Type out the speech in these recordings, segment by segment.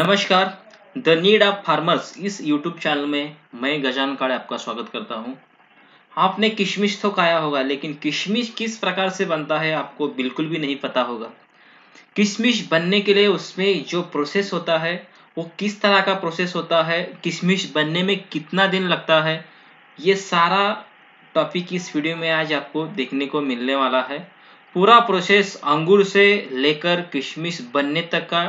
नमस्कार। The need of farmers इस YouTube channel में मैं गजान काड़े आपका स्वागत करता हूं। आपने किशमिश तो खाया होगा, लेकिन किशमिश किस प्रकार से बनता है आपको बिल्कुल भी नहीं पता होगा। किशमिश बनने के लिए उसमें जो प्रोसेस होता है वो किस तरह का प्रोसेस होता है, किशमिश बनने में कितना दिन लगता है, ये सारा टॉपिक इस वीडियो में आज आपको देखने को मिलने वाला है। पूरा प्रोसेस अंगूर से लेकर किशमिश बनने तक का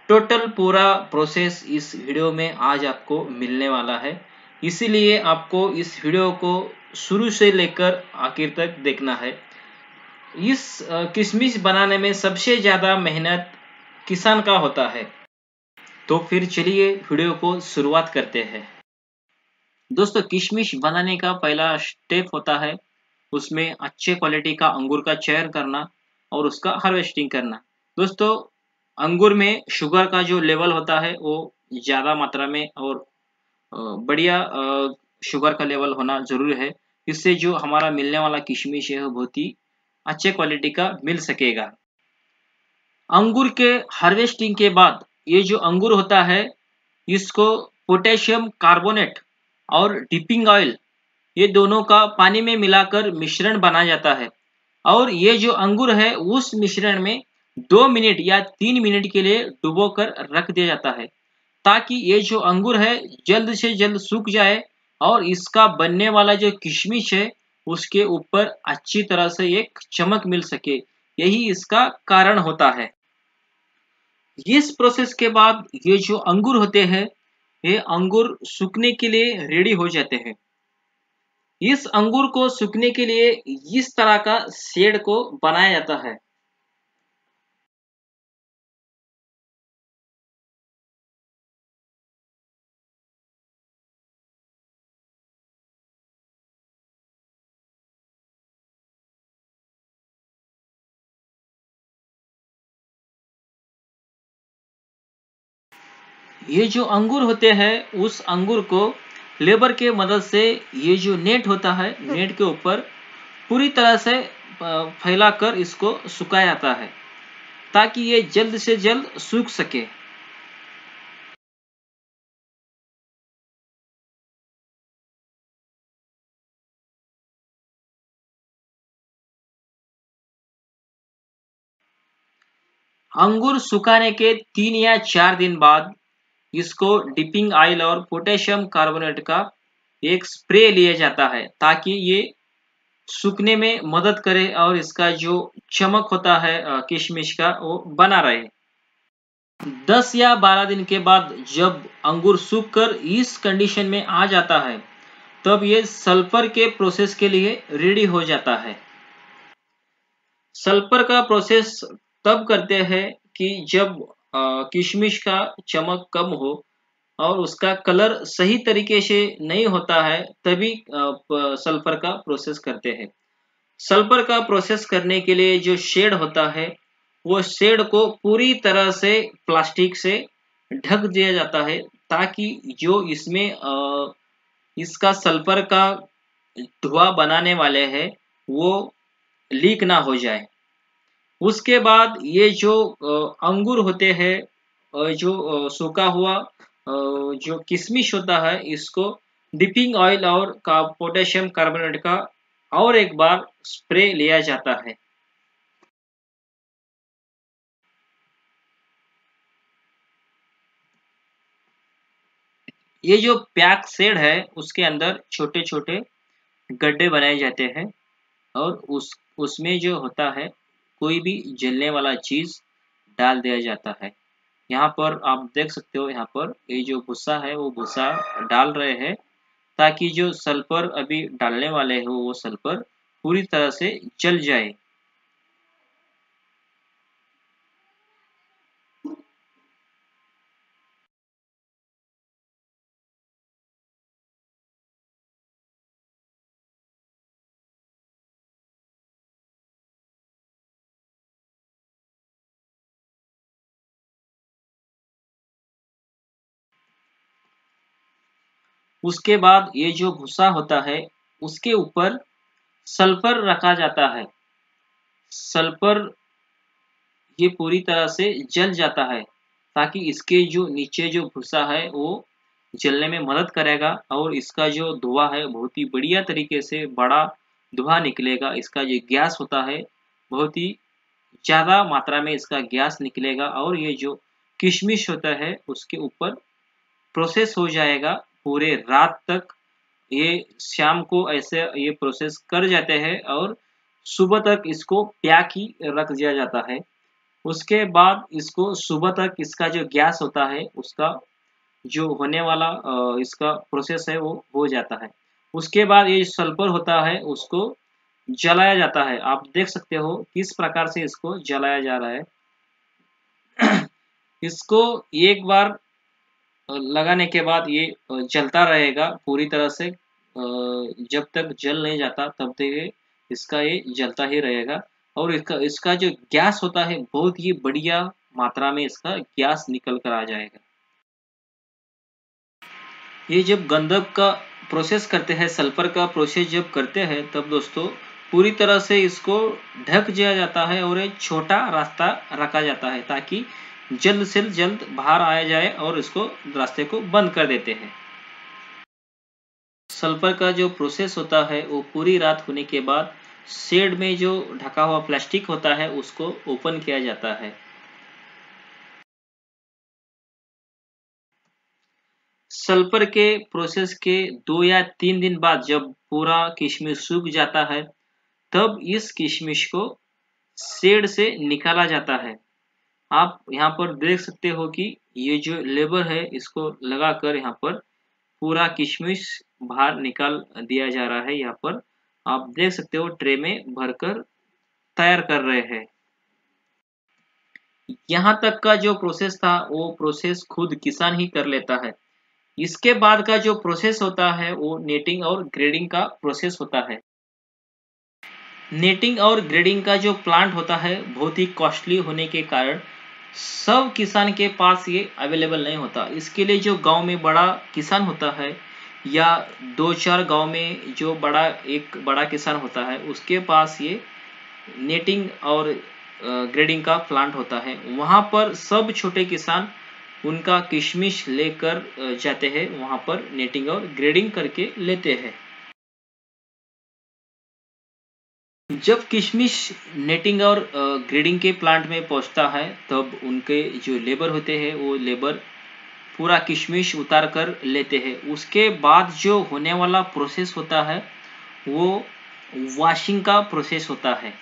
टोटल पूरा प्रोसेस इस वीडियो में आज आपको मिलने वाला है। इसीलिए आपको इस वीडियो को शुरू से लेकर आखिर तक देखना है। इस किशमिश बनाने में सबसे ज़्यादा मेहनत किसान का होता है। तो फिर चलिए वीडियो को शुरुआत करते हैं। दोस्तों, किशमिश बनाने का पहला स्टेप होता है उसमें अच्छे क्वालिटी का अंगूर का चयन करना और उसका हार्वेस्टिंग करना। दोस्तों, अंगूर में शुगर का जो लेवल होता है वो ज़्यादा मात्रा में और बढ़िया शुगर का लेवल होना ज़रूरी है। इससे जो हमारा मिलने वाला किशमिश है वो बहुत ही अच्छे क्वालिटी का मिल सकेगा। अंगूर के हार्वेस्टिंग के बाद ये जो अंगूर होता है इसको पोटेशियम कार्बोनेट और डिपिंग ऑयल, ये दोनों का पानी में मिलाकर मिश्रण बनाया जाता है और ये जो अंगूर है उस मिश्रण में 2 मिनट या 3 मिनट के लिए डुबोकर रख दिया जाता है, ताकि ये जो अंगूर है जल्द से जल्द सूख जाए और इसका बनने वाला जो किशमिश है उसके ऊपर अच्छी तरह से एक चमक मिल सके। यही इसका कारण होता है। इस प्रोसेस के बाद ये जो अंगूर होते हैं ये अंगूर सूखने के लिए रेडी हो जाते हैं। इस अंगूर को सूखने के लिए इस तरह का शेड को बनाया जाता है। ये जो अंगूर होते हैं उस अंगूर को लेबर के मदद से ये जो नेट होता है नेट के ऊपर पूरी तरह से फैलाकर इसको सुखाया जाता है, ताकि ये जल्द से जल्द सूख सके। अंगूर सुखाने के 3 या 4 दिन बाद इसको डिपिंग ऑयल और पोटेशियम कार्बोनेट का एक स्प्रे लिया जाता है, ताकि ये सूखने में मदद करे और इसका जो चमक होता है किशमिश का वो बना रहे। 10 या 12 दिन के बाद जब अंगूर सूखकर इस कंडीशन में आ जाता है तब ये सल्फर के प्रोसेस के लिए रेडी हो जाता है। सल्फर का प्रोसेस तब करते हैं कि जब किशमिश का चमक कम हो और उसका कलर सही तरीके से नहीं होता है, तभी सल्फर का प्रोसेस करते हैं। सल्फर का प्रोसेस करने के लिए जो शेड होता है वो शेड को पूरी तरह से प्लास्टिक से ढक दिया जाता है, ताकि जो इसमें इसका सल्फर का धुआं बनाने वाले हैं वो लीक ना हो जाए। उसके बाद ये जो अंगूर होते हैं, जो सूखा हुआ जो किशमिश होता है इसको डिपिंग ऑयल और पोटेशियम कार्बोनेट का और एक बार स्प्रे लिया जाता है। ये जो पैक सेड है उसके अंदर छोटे छोटे गड्ढे बनाए जाते हैं और उसमें जो होता है कोई भी जलने वाला चीज डाल दिया जाता है। यहाँ पर आप देख सकते हो, यहाँ पर ये जो भूसा है वो भूसा डाल रहे हैं, ताकि जो सल्फर अभी डालने वाले हो वो सल्फर पूरी तरह से जल जाए। उसके बाद ये जो भूसा होता है उसके ऊपर सल्फर रखा जाता है। सल्फर ये पूरी तरह से जल जाता है ताकि इसके जो नीचे जो भूसा है वो जलने में मदद करेगा और इसका जो धुआं है बहुत ही बढ़िया तरीके से बड़ा धुआं निकलेगा। इसका जो गैस होता है बहुत ही ज़्यादा मात्रा में इसका गैस निकलेगा और ये जो किशमिश होता है उसके ऊपर प्रोसेस हो जाएगा पूरे रात तक। ये शाम को ऐसे ये प्रोसेस कर जाते हैं और सुबह तक इसको प्याक ही रख दिया जाता है। उसके बाद इसको सुबह तक इसका जो गैस होता है उसका जो होने वाला इसका प्रोसेस है वो हो जाता है। उसके बाद ये सल्फर होता है उसको जलाया जाता है। आप देख सकते हो किस प्रकार से इसको जलाया जा रहा है। इसको एक बार लगाने के बाद ये जलता रहेगा पूरी तरह से। जब तक जल नहीं जाता तब तक इसका ये जलता ही रहेगा और इसका इसका जो गैस होता है बहुत ही बढ़िया मात्रा में इसका गैस निकल कर आ जाएगा। ये जब गंधक का प्रोसेस करते हैं, सल्फर का प्रोसेस जब करते हैं तब दोस्तों पूरी तरह से इसको ढक दिया जाता है और एक छोटा रास्ता रखा जाता है ताकि जल्द से जल्द बाहर आया जाए और इसको रास्ते को बंद कर देते हैं। सल्फर का जो प्रोसेस होता है वो पूरी रात होने के बाद शेड में जो ढका हुआ प्लास्टिक होता है उसको ओपन किया जाता है। सल्फर के प्रोसेस के 2 या 3 दिन बाद जब पूरा किशमिश सूख जाता है तब इस किशमिश को शेड से निकाला जाता है। आप यहाँ पर देख सकते हो कि ये जो लेबर है इसको लगाकर यहाँ पर पूरा किशमिश बाहर निकाल दिया जा रहा है। यहाँ पर आप देख सकते हो ट्रे में भरकर तैयार कर रहे हैं। यहाँ तक का जो प्रोसेस था वो प्रोसेस खुद किसान ही कर लेता है। इसके बाद का जो प्रोसेस होता है वो नेटिंग और ग्रेडिंग का प्रोसेस होता है। नेटिंग और ग्रेडिंग का जो प्लांट होता है बहुत ही कॉस्टली होने के कारण सब किसान के पास ये अवेलेबल नहीं होता। इसके लिए जो गांव में बड़ा किसान होता है या 2-4 गांव में जो एक बड़ा किसान होता है उसके पास ये नेटिंग और ग्रेडिंग का प्लांट होता है। वहां पर सब छोटे किसान उनका किशमिश लेकर जाते हैं, वहां पर नेटिंग और ग्रेडिंग करके लेते हैं। जब किशमिश नेटिंग और ग्रेडिंग के प्लांट में पहुंचता है तब उनके जो लेबर होते हैं वो लेबर पूरा किशमिश उतार कर लेते हैं। उसके बाद जो होने वाला प्रोसेस होता है वो वॉशिंग का प्रोसेस होता है।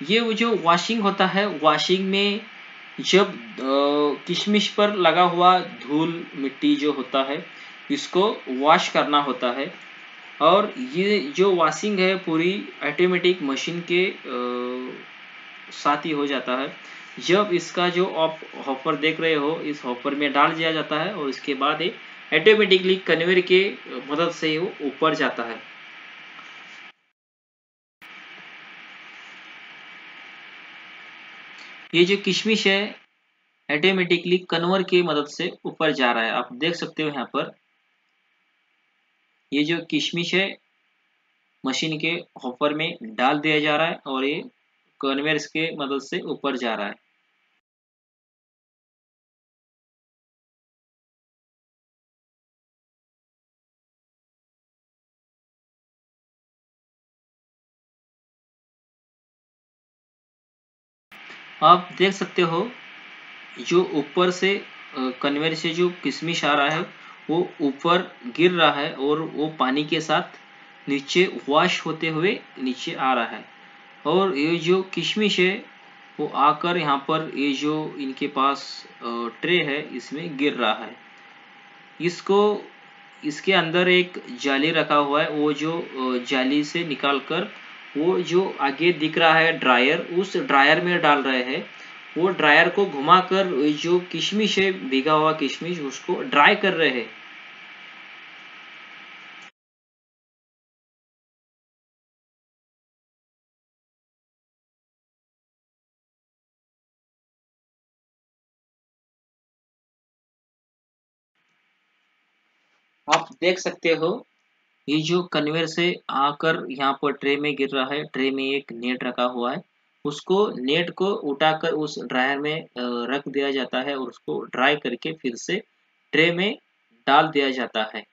ये वो जो वॉशिंग होता है, वॉशिंग में जब किशमिश पर लगा हुआ धूल मिट्टी जो होता है इसको वॉश करना होता है और ये जो वॉशिंग है पूरी ऑटोमेटिक मशीन के साथ ही हो जाता है। जब इसका जो आप हॉपर देख रहे हो इस हॉपर में डाल दिया जाता है और इसके बाद ये ऑटोमेटिकली कन्वेयर के मदद से वो ऊपर जाता है। ये जो किशमिश है ऑटोमेटिकली कन्वेयर की मदद से ऊपर जा रहा है। आप देख सकते हो यहाँ पर ये जो किशमिश है मशीन के हॉपर में डाल दिया जा रहा है और ये कन्वेयर के मदद से ऊपर जा रहा है। आप देख सकते हो जो ऊपर से कन्वेयर से जो किशमिश आ रहा है वो ऊपर गिर रहा है और वो पानी के साथ नीचे वॉश होते हुए नीचे आ रहा है और ये जो किशमिश है वो आकर यहाँ पर ये जो इनके पास ट्रे है इसमें गिर रहा है। इसको इसके अंदर एक जाली रखा हुआ है, वो जो जाली से निकालकर वो जो आगे दिख रहा है ड्रायर उस ड्रायर में डाल रहे हैं। वो ड्रायर को घुमाकर जो किशमिश है भीगा हुआ किशमिश उसको ड्राई कर रहे हैं। आप देख सकते हो ये जो कन्वेयर से आकर यहाँ पर ट्रे में गिर रहा है। ट्रे में एक नेट रखा हुआ है उसको नेट को उठाकर उस ड्रायर में रख दिया जाता है और उसको ड्राई करके फिर से ट्रे में डाल दिया जाता है।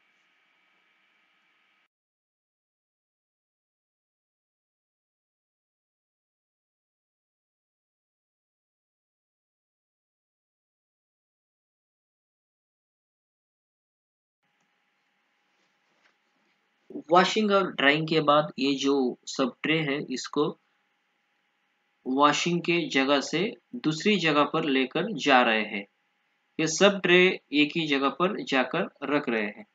वॉशिंग और ड्राइंग के बाद ये जो सब ट्रे है इसको वॉशिंग के जगह से दूसरी जगह पर लेकर जा रहे हैं। ये सब ट्रे एक ही जगह पर जाकर रख रहे हैं।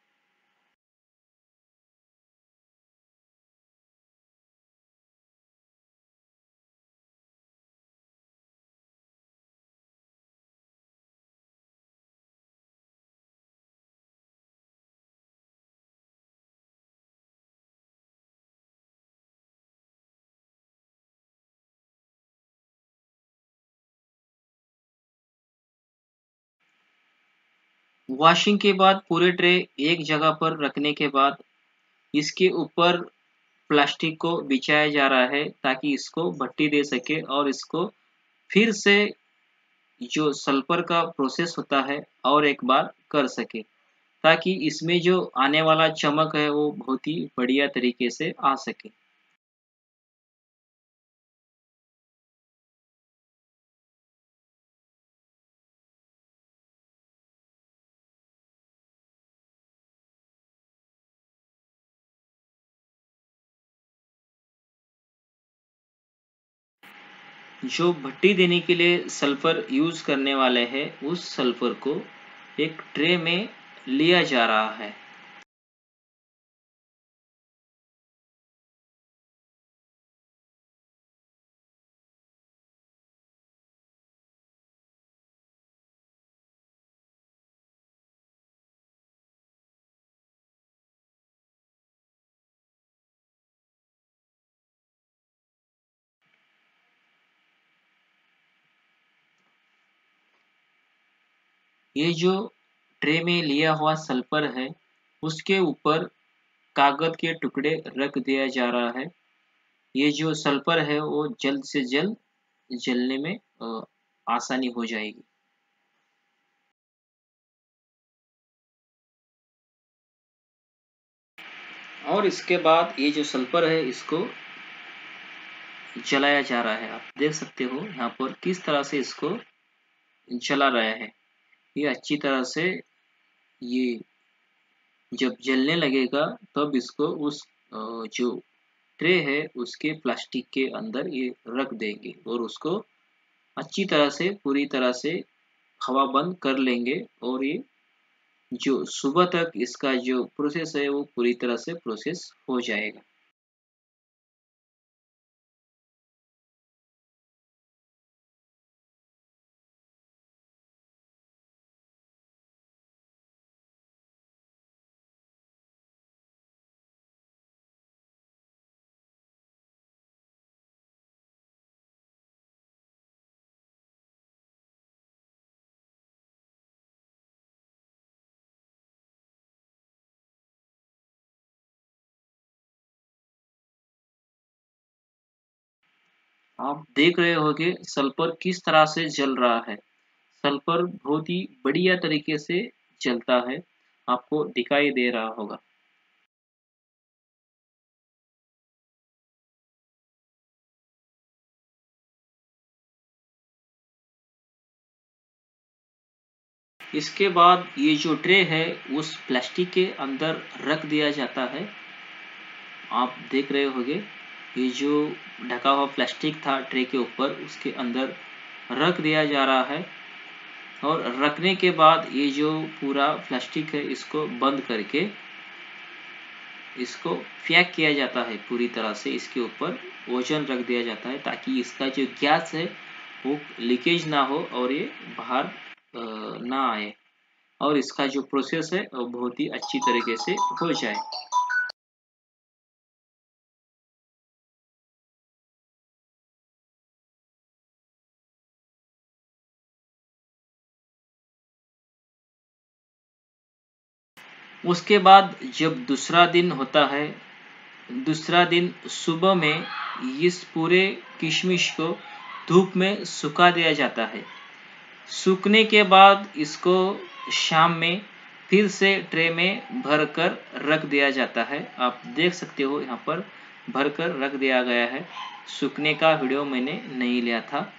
वॉशिंग के बाद पूरे ट्रे एक जगह पर रखने के बाद इसके ऊपर प्लास्टिक को बिछाया जा रहा है ताकि इसको भट्टी दे सके और इसको फिर से जो सल्फर का प्रोसेस होता है और एक बार कर सके, ताकि इसमें जो आने वाला चमक है वो बहुत ही बढ़िया तरीके से आ सके। जो भट्टी देने के लिए सल्फर यूज करने वाले हैं उस सल्फर को एक ट्रे में लिया जा रहा है। ये जो ट्रे में लिया हुआ सल्फर है उसके ऊपर कागज के टुकड़े रख दिया जा रहा है। ये जो सल्फर है वो जल्द से जल्द जलने में आसानी हो जाएगी। और इसके बाद ये जो सल्फर है इसको जलाया जा रहा है। आप देख सकते हो यहाँ पर किस तरह से इसको जला रहा है। ये अच्छी तरह से ये जब जलने लगेगा तब इसको उस जो ट्रे है उसके प्लास्टिक के अंदर ये रख देंगे और उसको अच्छी तरह से पूरी तरह से हवा बंद कर लेंगे और ये जो सुबह तक इसका जो प्रोसेस है वो पूरी तरह से प्रोसेस हो जाएगा। आप देख रहे होंगे सल्फर किस तरह से जल रहा है। सल्फर बहुत ही बढ़िया तरीके से जलता है, आपको दिखाई दे रहा होगा। इसके बाद ये जो ट्रे है उस प्लास्टिक के अंदर रख दिया जाता है। आप देख रहे होंगे ये जो ढका हुआ प्लास्टिक था ट्रे के ऊपर उसके अंदर रख दिया जा रहा है और रखने के बाद ये जो पूरा प्लास्टिक है इसको बंद करके इसको पैक किया जाता है पूरी तरह से। इसके ऊपर वजन रख दिया जाता है ताकि इसका जो गैस है वो लीकेज ना हो और ये बाहर ना आए और इसका जो प्रोसेस है वो बहुत ही अच्छी तरीके से हो जाए। उसके बाद जब दूसरा दिन होता है, दूसरा दिन सुबह में इस पूरे किशमिश को धूप में सुखा दिया जाता है। सूखने के बाद इसको शाम में फिर से ट्रे में भरकर रख दिया जाता है। आप देख सकते हो यहाँ पर भरकर रख दिया गया है। सूखने का वीडियो मैंने नहीं लिया था।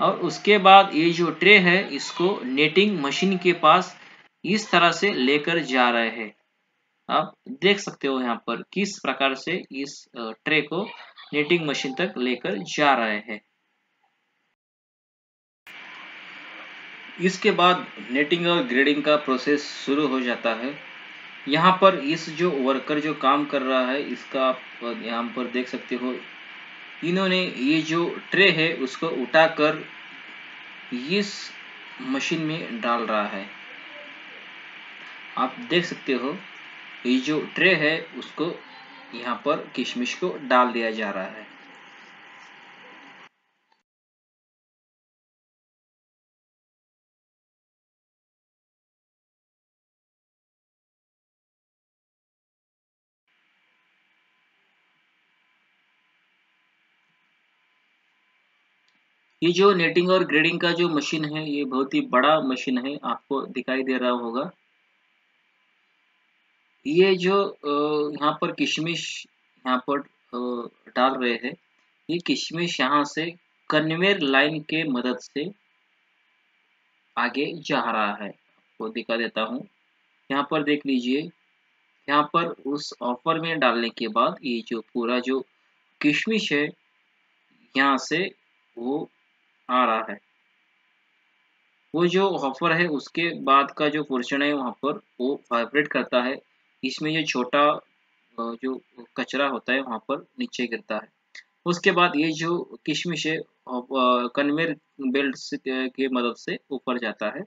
और उसके बाद ये जो ट्रे है इसको नेटिंग मशीन के पास इस तरह से लेकर जा रहे हैं। आप देख सकते हो यहाँ पर किस प्रकार से इस ट्रे को नेटिंग मशीन तक लेकर जा रहे हैं। इसके बाद नेटिंग और ग्रेडिंग का प्रोसेस शुरू हो जाता है। यहाँ पर इस जो वर्कर जो काम कर रहा है इसका आप यहाँ पर देख सकते हो, इन्होंने ये जो ट्रे है उसको उठाकर इस मशीन में डाल रहा है। आप देख सकते हो ये जो ट्रे है उसको यहाँ पर किशमिश को डाल दिया जा रहा है। ये जो नेटिंग और ग्रेडिंग का जो मशीन है ये बहुत ही बड़ा मशीन है, आपको दिखाई दे रहा होगा। ये जो यहाँ पर किशमिश यहाँ पर डाल रहे हैं, ये किशमिश यहाँ से कन्वेयर लाइन के मदद से आगे जा रहा है। आपको दिखा देता हूँ, यहाँ पर देख लीजिए। यहाँ पर उस ऑफर में डालने के बाद ये जो पूरा जो किशमिश है यहाँ से वो आ रहा है। वो जो हॉपर है उसके बाद का जो पोर्शन है वहाँ पर वो वाइब्रेट करता है। इसमें जो छोटा जो कचरा होता है वहाँ पर नीचे गिरता है। उसके बाद ये जो किशमिश है कन्वेयर बेल्ट के मदद से ऊपर जाता है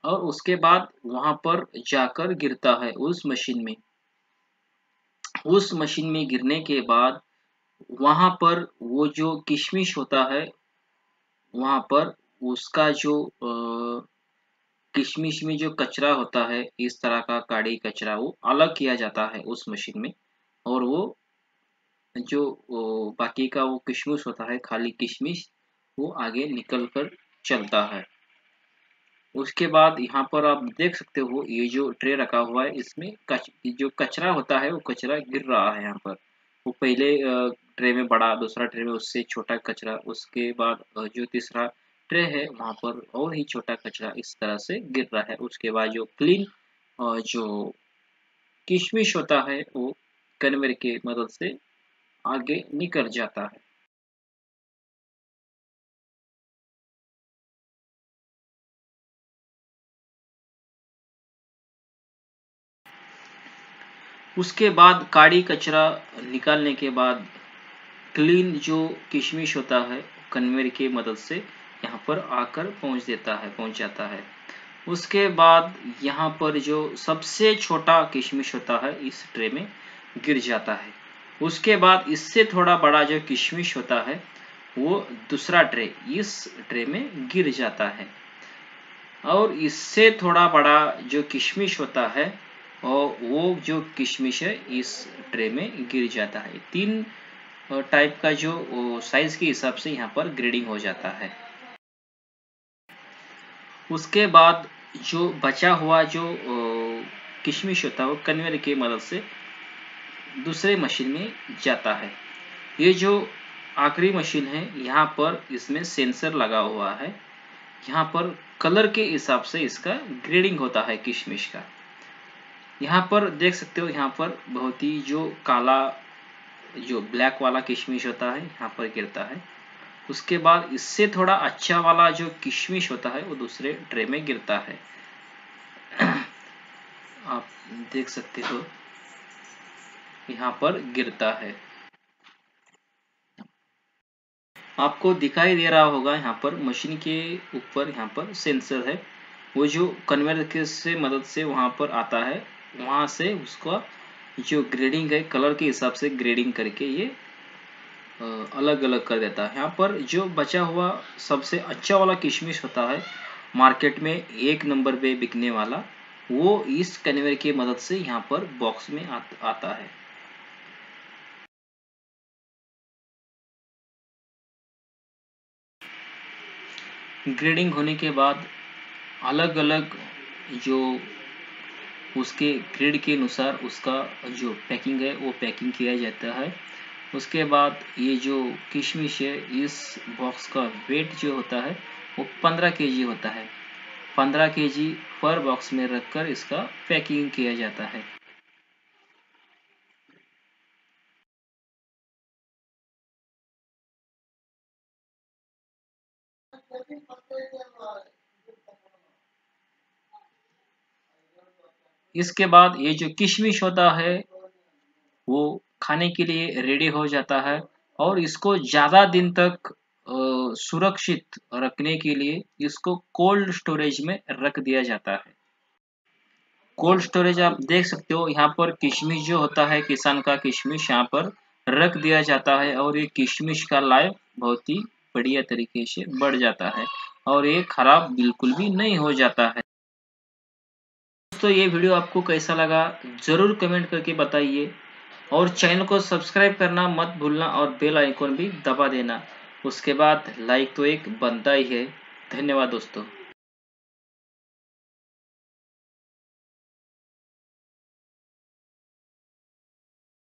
और उसके बाद वहाँ पर जाकर गिरता है उस मशीन में। उस मशीन में गिरने के बाद वहाँ पर वो जो किशमिश होता है वहाँ पर उसका जो किशमिश में जो कचरा होता है इस तरह का काड़ी कचरा वो अलग किया जाता है उस मशीन में। और वो जो बाकी का वो किशमिश होता है, खाली किशमिश, वो आगे निकल कर चलता है। उसके बाद यहाँ पर आप देख सकते हो ये जो ट्रे रखा हुआ है इसमें जो कचरा होता है वो कचरा गिर रहा है। यहाँ पर वो पहले ट्रे में बड़ा, दूसरा ट्रे में उससे छोटा कचरा, उसके बाद जो तीसरा ट्रे है वहाँ पर और ही छोटा कचरा इस तरह से गिर रहा है। उसके बाद जो क्लीन जो किशमिश होता है वो कन्वेयर के मदद से आगे निकल जाता है। उसके बाद काड़ी कचरा निकालने के बाद क्लीन जो किशमिश होता है कन्वेयर की मदद से यहाँ पर आकर पहुँच जाता है। उसके बाद यहाँ पर जो सबसे छोटा किशमिश होता है इस ट्रे में गिर जाता है। उसके बाद इससे थोड़ा बड़ा जो किशमिश होता है वो दूसरा ट्रे इस ट्रे में गिर जाता है। और इससे थोड़ा बड़ा जो किशमिश होता है और वो जो किशमिश है इस ट्रे में गिर जाता है। 3 टाइप का जो साइज के हिसाब से यहाँ पर ग्रेडिंग हो जाता है। उसके बाद जो बचा हुआ जो किशमिश होता है वो कन्वेयर की मदद से दूसरे मशीन में जाता है। ये जो आखिरी मशीन है यहाँ पर इसमें सेंसर लगा हुआ है। यहाँ पर कलर के हिसाब से इसका ग्रेडिंग होता है किशमिश का। यहाँ पर देख सकते हो, यहाँ पर बहुत ही जो काला जो ब्लैक वाला किशमिश होता है यहाँ पर गिरता है। उसके बाद इससे थोड़ा अच्छा वाला जो किशमिश होता है वो दूसरे ट्रे में गिरता है। आप देख सकते हो यहाँ पर गिरता है। आपको दिखाई दे रहा होगा यहाँ पर मशीन के ऊपर यहाँ पर सेंसर है। वो जो कन्वेयर के से मदद से वहाँ पर आता है, वहाँ से उसका जो ग्रेडिंग है कलर के हिसाब से ग्रेडिंग करके ये अलग अलग कर देता है। यहाँ पर जो बचा हुआ सबसे अच्छा वाला किशमिश होता है मार्केट में 1 नंबर पे बिकने वाला, वो इस कन्वेयर की मदद से यहाँ पर बॉक्स में आता है। ग्रेडिंग होने के बाद अलग अलग जो उसके ग्रेड के अनुसार उसका जो पैकिंग है वो पैकिंग किया जाता है। उसके बाद ये जो किशमिश है, इस बॉक्स का वेट जो होता है वो 15 केजी होता है। 15 केजी पर बॉक्स में रखकर इसका पैकिंग किया जाता है। इसके बाद ये जो किशमिश होता है वो खाने के लिए रेडी हो जाता है और इसको ज़्यादा दिन तक सुरक्षित रखने के लिए इसको कोल्ड स्टोरेज में रख दिया जाता है। कोल्ड स्टोरेज आप देख सकते हो, यहाँ पर किशमिश जो होता है किसान का किशमिश यहाँ पर रख दिया जाता है और ये किशमिश का लाइफ बहुत ही बढ़िया तरीके से बढ़ जाता है और ये खराब बिल्कुल भी नहीं हो जाता है। दोस्तों ये वीडियो आपको कैसा लगा ज़रूर कमेंट करके बताइए और चैनल को सब्सक्राइब करना मत भूलना और बेल आइकन भी दबा देना। उसके बाद लाइक तो एक बनता ही है। धन्यवाद दोस्तों।